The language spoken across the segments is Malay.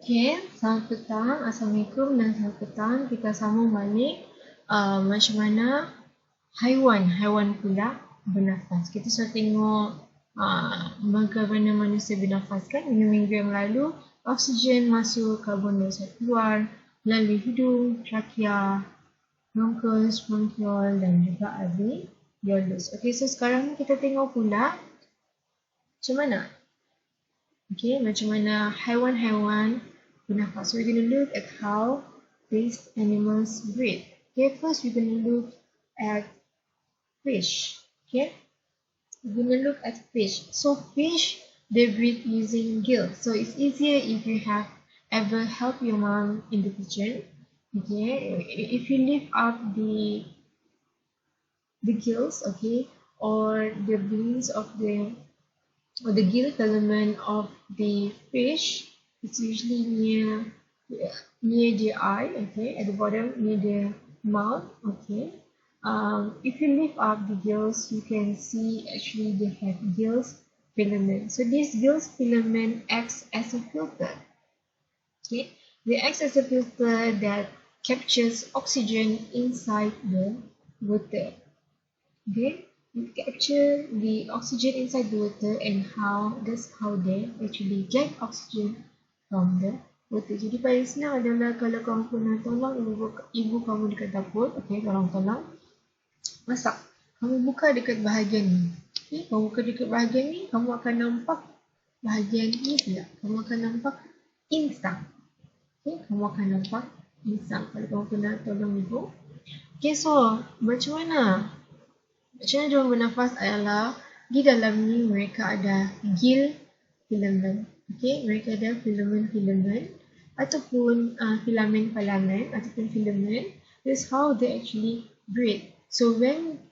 Okay, selamat petang. Assalamualaikum dan selamat petang. Kita sambung balik macam mana haiwan pula bernafas. Kita sudah tengok bagaimana manusia bernafas kan. Minggu yang lalu, oksigen masuk, karbon dioksida keluar melalui hidung, trakea, bronchus, bronchiol dan juga alveolus. Okay, so sekarang kita tengok pula macam mana. Okay, macam mana haiwan-haiwan bernafas. So we're going to look at how these animals breathe. Okay, first we're going to look at fish. Okay, we're going to look at fish. So fish, they breathe using gills. So it's easier if you have ever helped your mom in the kitchen. Okay, if you lift up the gills, okay, or the wings of the gill filament of the fish. It's usually near the eye, okay, at the bottom near the mouth, okay. If you lift up the gills, you can see actually they have gills filament. So this gills filament acts as a filter. Okay, they act as a filter that captures oxygen inside the water. Okay, we capture the oxygen inside the water and that's how they actually get oxygen from the water. Jadi paling senang adalah kalau kamu pernah tolong ibu kamu dekat dapur, okay, tolong masak. Kamu buka dekat bahagian ni. Okay, kamu buka dekat bahagian ni, kamu akan nampak bahagian ni pula. Kamu akan nampak insang. Okay, kamu akan nampak insang kalau kamu pernah tolong ibu. Okay, so macam mana? Macam mana diorang bernafas adalah di dalam ni mereka ada gill filament. Okay, mereka ada filament ataupun filament ataupun filament. That's how they actually breathe. So when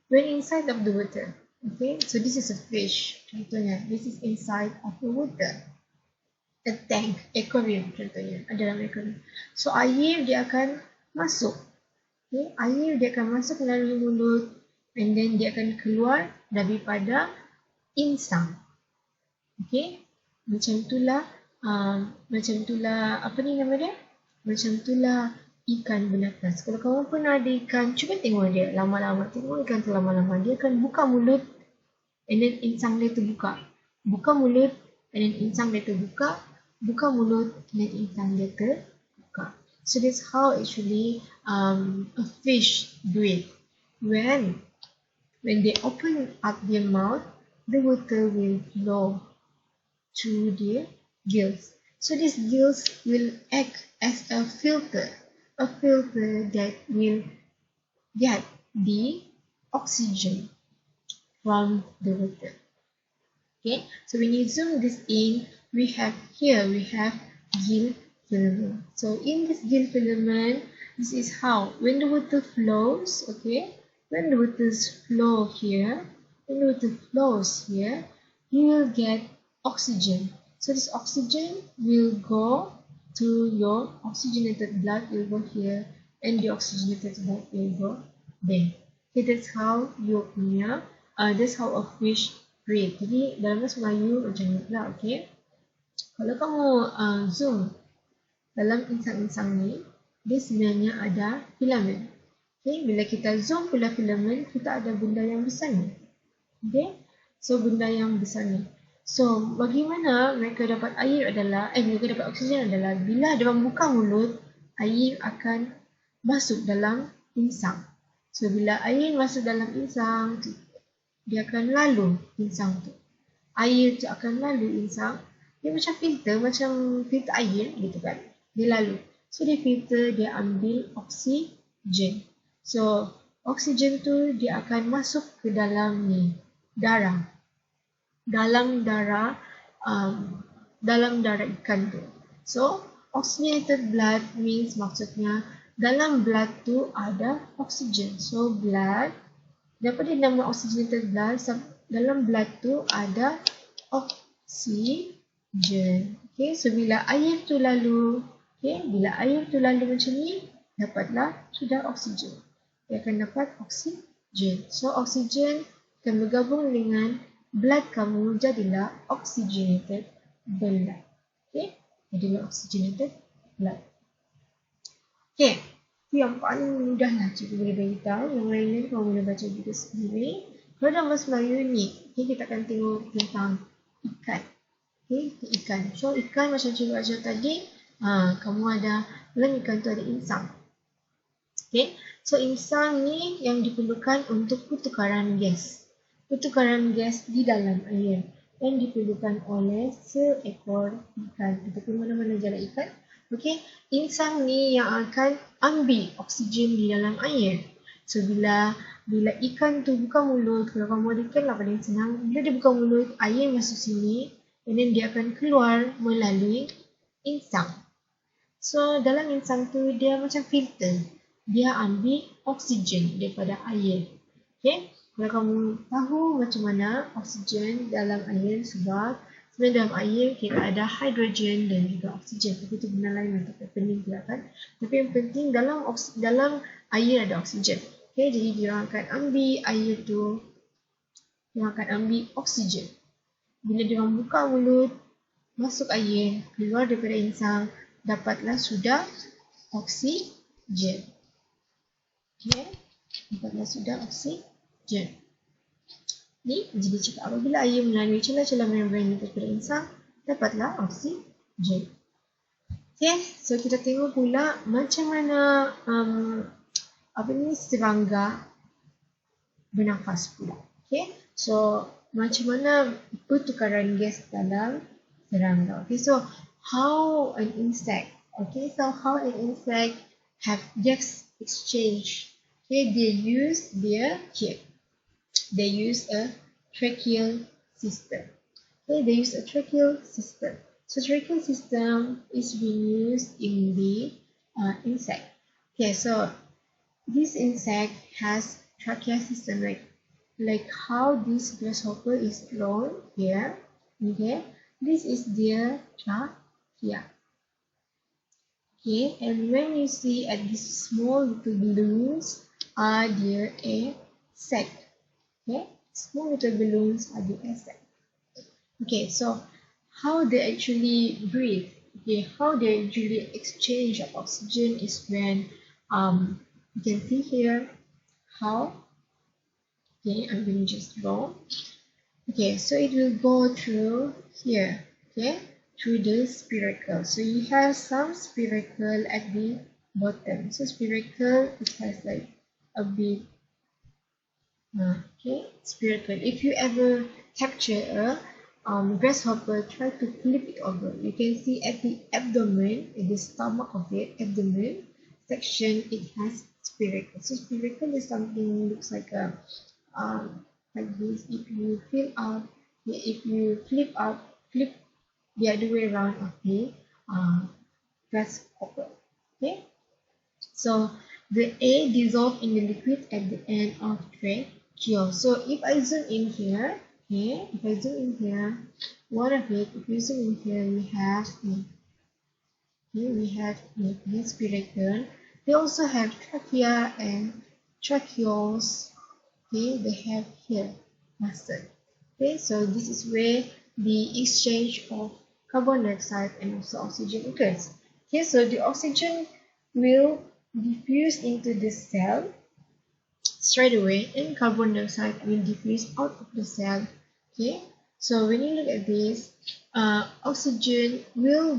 inside of the water, okay, so this is a fish. Contohnya, this is inside of the water. A tank, aquarium contohnya, dalam aquarium. So air dia akan masuk. Okay, air dia akan masuk melalui mulut and then dia akan keluar daripada insang. Okay, macam itulah apa ni nama dia? Macam itulah ikan bernafas. Kalau kamu pernah ada ikan, cuba tengok dia lama-lama. Tengok ikan tu lama-lama. Dia akan buka mulut and then insang dia terbuka. Buka mulut and then insang dia terbuka. Buka mulut and then insang dia terbuka. So that's how actually a fish breathe. When they open up their mouth, the water will flow through their gills. So these gills will act as a filter that will get the oxygen from the water. Okay, so when you zoom this in, we have gill filament. So in this gill filament, this is how when the water flows, okay, when the water flows here, you will get oxygen. So this oxygen will go to your oxygenated blood, will go here, and the oxygenated blood will go there. Okay, that's how that's how a fish breathe. Jadi dalam bahasa Melayu macam ni lah, okay. Kalau kamu zoom dalam insang-insang ni, dia sebenarnya ada filament. Okay, bila kita zoom pula filament, kita ada benda yang besar ni. Okay, so benda yang besar ni. So bagaimana mereka dapat air adalah, mereka dapat oksigen adalah bila dia buka mulut, air akan masuk dalam insang. So bila air masuk dalam insang, dia akan lalu insang tu. Air tu akan lalu insang. Dia macam filter air gitu kan. Dia lalu. So dia filter, dia ambil oksigen. So oksigen tu dia akan masuk ke dalam ni darah. Dalam darah ikan tu. So oxygenated blood means maksudnya dalam blood tu ada oksigen. So blood, daripada nama oxygenated blood, dalam blood tu ada oksigen. Okay, so bila air tu lalu, macam ni, dapatlah sudah oksigen. Dia akan dapat oksigen. So oksigen akan bergabung dengan blood kamu, jadilah oxygenated blood. Okay, adalah oxygenated blood. Okay, itu yang paling mudah lah cikgu boleh beritahu. Yang lain-lain kau boleh baca juga sendiri. Kalau dalam bahasa Melayu ni, okay, kita akan tengok tentang ikan. Okay, ikan. So ikan macam cikgu ajar tadi, kamu ada dalam ikan tu ada insang. Okay, so insang ni yang diperlukan untuk pertukaran gas. Pertukaran gas di dalam air yang diperlukan oleh seekor ikan. Kita tengok mana-mana jalan ikan. Okay, insang ni yang akan ambil oksigen di dalam air. So bila ikan tu buka mulut, kalau kamu ada ikan lah paling senang, bila dia buka mulut, air masuk sini, and then dia akan keluar melalui insang. So dalam insang tu dia macam filter, dia ambil oksigen daripada air. Okay, kalau kamu tahu macam mana oksigen dalam air, sebab sebenarnya dalam air kita ada hidrogen dan juga oksigen. Tapi itu benda lain untuk pening kita kan. Tapi yang penting dalam air ada oksigen. Okay, jadi dia akan ambil air tu, dia akan ambil oksigen. Bila dia buka mulut, masuk air, keluar daripada insang, dapatlah sudah oksigen. Okay, dapatlah sudah oksigen. Ni jadi cakap apabila air melalui celah-celah membran daripada insang, dapatlah oksigen. Okay, so kita tengok pula macam mana serangga bernafas pula. Okay, so macam mana pertukaran gas dalam serangga. Okay, so how an insect have gas exchange. Okay, they use a tracheal system. Okay, they use a tracheal system. So tracheal system is being used in the insect. Okay, so this insect has trachea system, like how this grasshopper is drawn here. Okay, this is their trachea. Okay, and when you see at these small little balloons are their a sac. Okay, small little balloons are the sac. Okay, so how they actually breathe, okay, how they actually exchange of oxygen is when you can see here how. Okay, I'm going to just draw. Okay, so it will go through here, okay, through the spiracle. So you have some spiracle at the bottom. So spiracle, it has like a big, okay, spiracle. If you ever capture a grasshopper, try to flip it over. You can see at the abdomen, at the stomach of the abdomen section, it has spiracle. So spiracle is something looks like a like this. If you flip the other way around of the grasshopper. Okay, so the A dissolve in the liquid at the end of tracheal. So if I zoom in here, okay, one of it, if you zoom in here, we have the spiracle. They also have trachea and tracheoles. Okay, they have here muscle. Okay, so this is where the exchange of carbon dioxide and also oxygen occurs. Okay, so the oxygen will diffuse into the cell straight away, and carbon dioxide will diffuse out of the cell. Okay, so when you look at this, oxygen will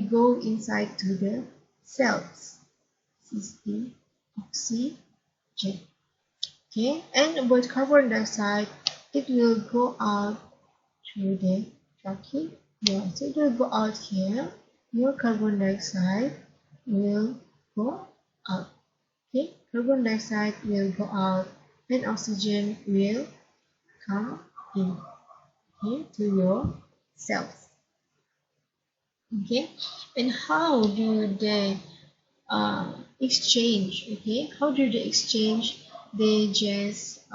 go inside to the cells. This is the oxygen. Okay, and about carbon dioxide, it will go out through the trachea. So it will go out here. Your carbon dioxide will go out. Okay, carbon dioxide will go out, and oxygen will come in, okay, to your cells. Okay, and how do they exchange? Okay, how do they exchange? They just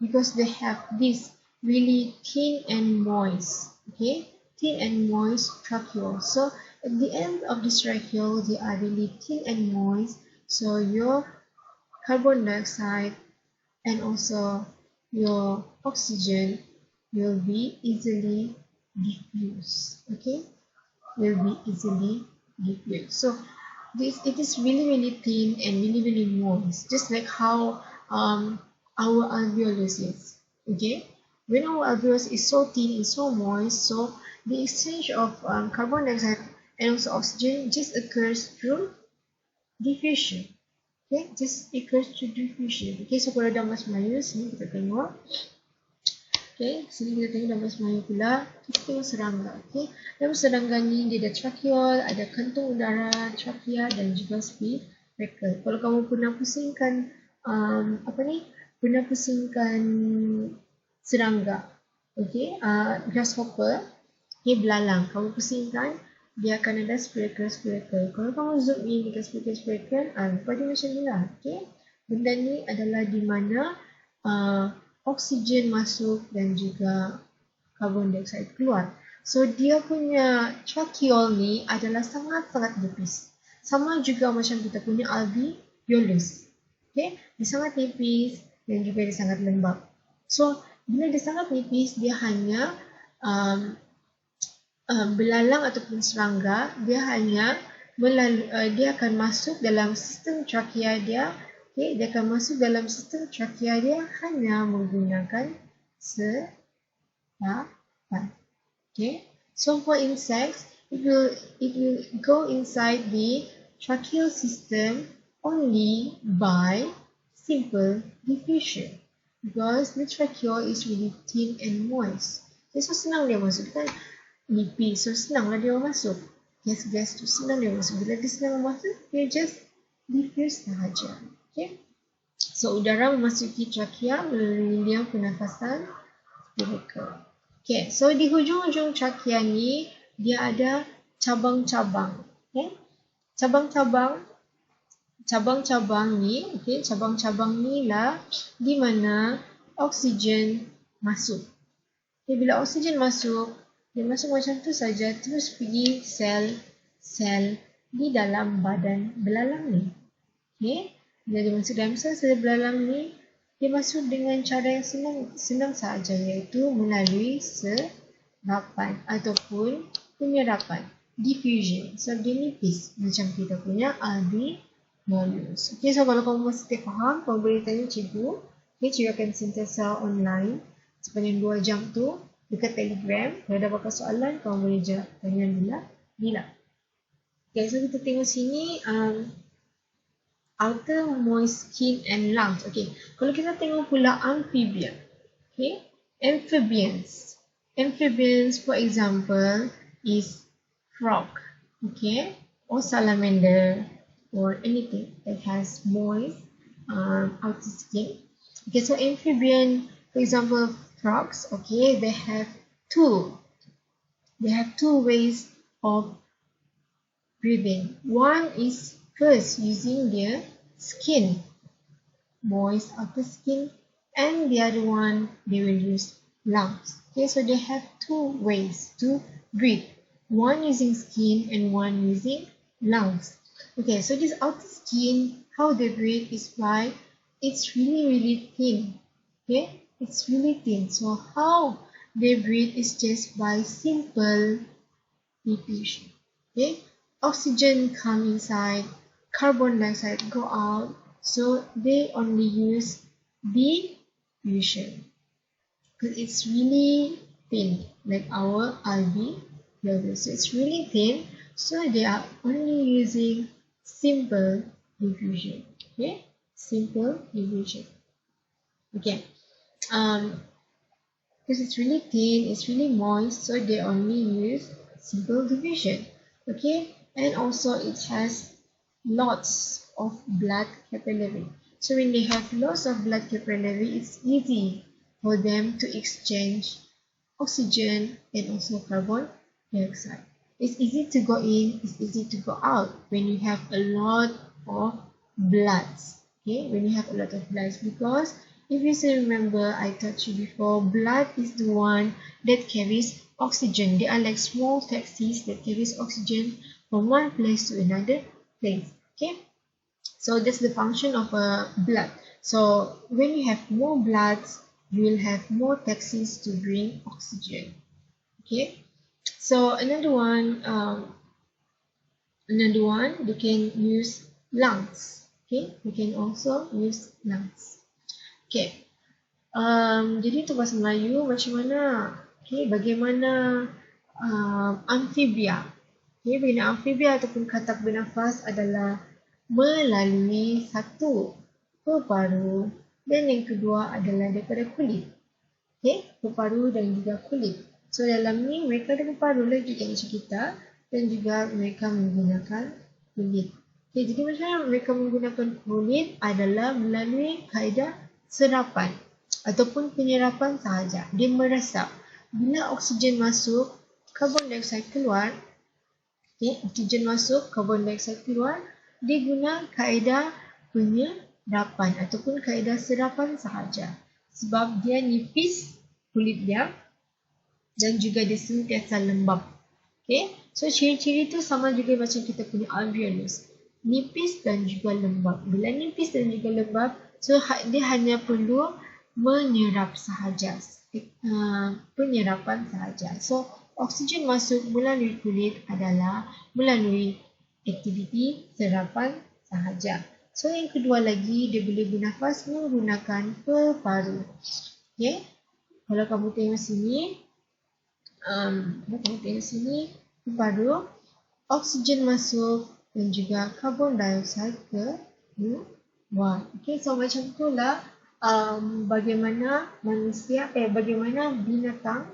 because they have this really thin and moist, okay, thin and moist tracheole. So at the end of this tracheole, they are really thin and moist. So your carbon dioxide and also your oxygen will be easily diffuse. Okay, will be easily diffused. So it is really thin and really moist, just like how our alveolus is. Okay, when our alveolus is so thin and so moist, so the exchange of carbon dioxide and also oxygen just occurs through diffusion. Okay, just occurs through diffusion. Okay, so kalau dalam bahasa Melayu sini kita tengok. Okay, sini kita tengok dalam bahasa Melayu pula, kita tengok serangga. Okay, dalam serangga ni dia ada tracheole, ada kantung udara, trachea dan juga spiral. Kalau kamu pernah pusingkan pernah pusingkan serangga, okay, grasshopper, okay, belalang, kamu pusingkan, dia akan ada spiral. Kalau kamu zoom in dekat spiral, nampak dia macam ni lah. Okay, benda ni adalah di mana oksigen masuk dan juga karbon dioksida keluar. So dia punya tracheole ni adalah sangat nipis. Sama juga macam kita punya alveolus. Okay, dia sangat nipis dan juga dia sangat lembab. So bila dia sangat nipis, dia hanya belalang ataupun serangga, dia hanya dia akan masuk dalam sistem trachea dia. Okay, dia akan masuk dalam sistem trachea dia hanya menggunakan serapan. Okay, so for insects, it will go inside the tracheal system only by simple diffusion because the tracheole is really thin and moist. Okay, so senang dia masuk kan, nipis, so senanglah dia masuk. Gas tu senang dia masuk. Bila dia senang masuk, dia just diffuse sahaja. Okay. So udara memasuki trachea melalui liang pernafasan spiral. Okay, so di hujung-hujung trachea ni dia ada cabang-cabang. Okay, cabang-cabang ni, okay, cabang-cabang ni lah di mana oksigen masuk. Okay, bila oksigen masuk, dia masuk macam tu saja terus pergi sel di dalam badan belalang ni. Okay, bila dia masuk dalam sel belalang ni, dia masuk dengan cara yang senang sahaja, iaitu melalui serapan ataupun penyerapan, diffusion. So dia nipis macam kita punya alveolus. Okay, so kalau kamu masih tak faham, kamu boleh tanya cikgu. Okay, cikgu akan sentiasa online sepanjang 2 jam tu dekat Telegram. Kalau ada apa-apa soalan, kamu boleh tanya Lila. Okay, so kita tengok sini outer moist skin and lungs. Okay, kalau kita tengok pula amphibian. Okay, amphibians for example is frog, okay, or salamander or anything that has moist outer skin. Okay, so amphibian, for example, frogs, okay, they have two ways of breathing. One is first using their skin, moist outer skin, and the other one they will use lungs. Okay, so they have two ways to breathe, one using skin and one using lungs. Okay, so this outer skin, how they breathe is by, it's really thin. Okay, it's really thin. So how they breathe is just by simple diffusion. Okay, oxygen come inside, carbon dioxide go out, so they only use diffusion because it's really thin, like our alveolus. So it's really thin, so they are only using simple diffusion. Okay, simple diffusion. Okay, because it's really thin, it's really moist, so they only use simple diffusion. Okay, and also it has lots of blood capillary. So when they have lots of blood capillary, it's easy for them to exchange oxygen and also carbon dioxide. It's easy to go in, it's easy to go out when you have a lot of bloods. Okay, when you have a lot of bloods, because if you still remember, I taught you before, blood is the one that carries oxygen. They are like small taxis that carries oxygen from one place to another place. Okay, so that's the function of a blood. So when you have more bloods, you will have more taxis to bring oxygen. Okay, So another one, they can use lungs. Okay, we can also use lungs. Okay, jadi untuk bahasa Melayu macam mana? Okay, bagaimana amfibia? Okay, bina amfibia ataupun katak bernafas adalah melalui satu, peparu, dan yang kedua adalah daripada kulit. Okay, peparu dan juga kulit. So dalam ni mereka ada peparu lagi kan macam kita, dan juga mereka menggunakan kulit. Okay, jadi macam mana mereka menggunakan kulit adalah melalui kaedah serapan ataupun penyerapan sahaja. Dia meresap. Bila oksigen masuk, karbon dioksida keluar. Okay, oksigen masuk, karbon dioksida keluar. Dia guna kaedah penyerapan ataupun kaedah serapan sahaja. Sebab dia nipis kulit dia dan juga dia sentiasa lembab. Okay, so ciri-ciri tu sama juga macam kita punya alveolus. Nipis dan juga lembab. Bila nipis dan juga lembab, so dia hanya perlu menyerap sahaja, penyerapan sahaja. So oksigen masuk melalui kulit adalah melalui aktiviti serapan sahaja. So yang kedua lagi, dia boleh bernafas menggunakan peparu. Okay, kalau kamu tengok sini, peparu, oksigen masuk dan juga karbon dioksida keluar. Okay, so macam itulah bagaimana bagaimana binatang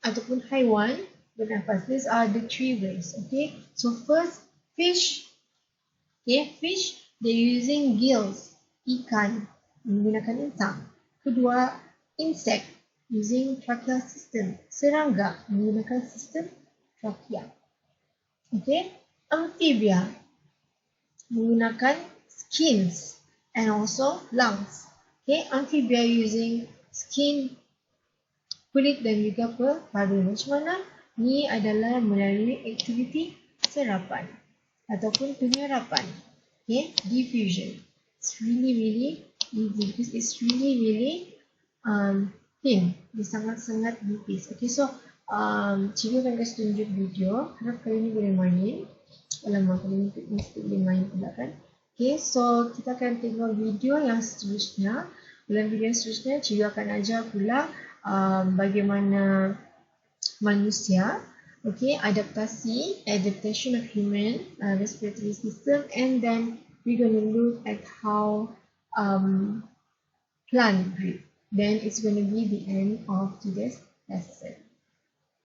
ataupun haiwan bernafas. These are the three ways. Okay, so first, fish. Okay, fish, they're using gills, ikan, menggunakan insang. Kedua, insect, using trachea system. Serangga, menggunakan sistem trachea. Okay, amphibia, menggunakan skins and also lungs. Okay, amphibia using skin, kulit dan juga peparu. Macam mana? Ini adalah melalui aktiviti serapan ataupun penyerapan. Okay, diffusion. It's really easy because it's really thin. Dia sangat-sangat nipis. Okay, so cikgu akan kasih tunjuk video. Harap kali ni boleh main. Alamak, kali ni mesti boleh main pula kan. Okay, so kita akan tengok video yang seterusnya. Dalam video yang seterusnya, cikgu akan ajar pula bagaimana manusia, okay, adaptation of human respiratory system, and then we're going to look at how plant breathe. Then it's going to be the end of today's lesson.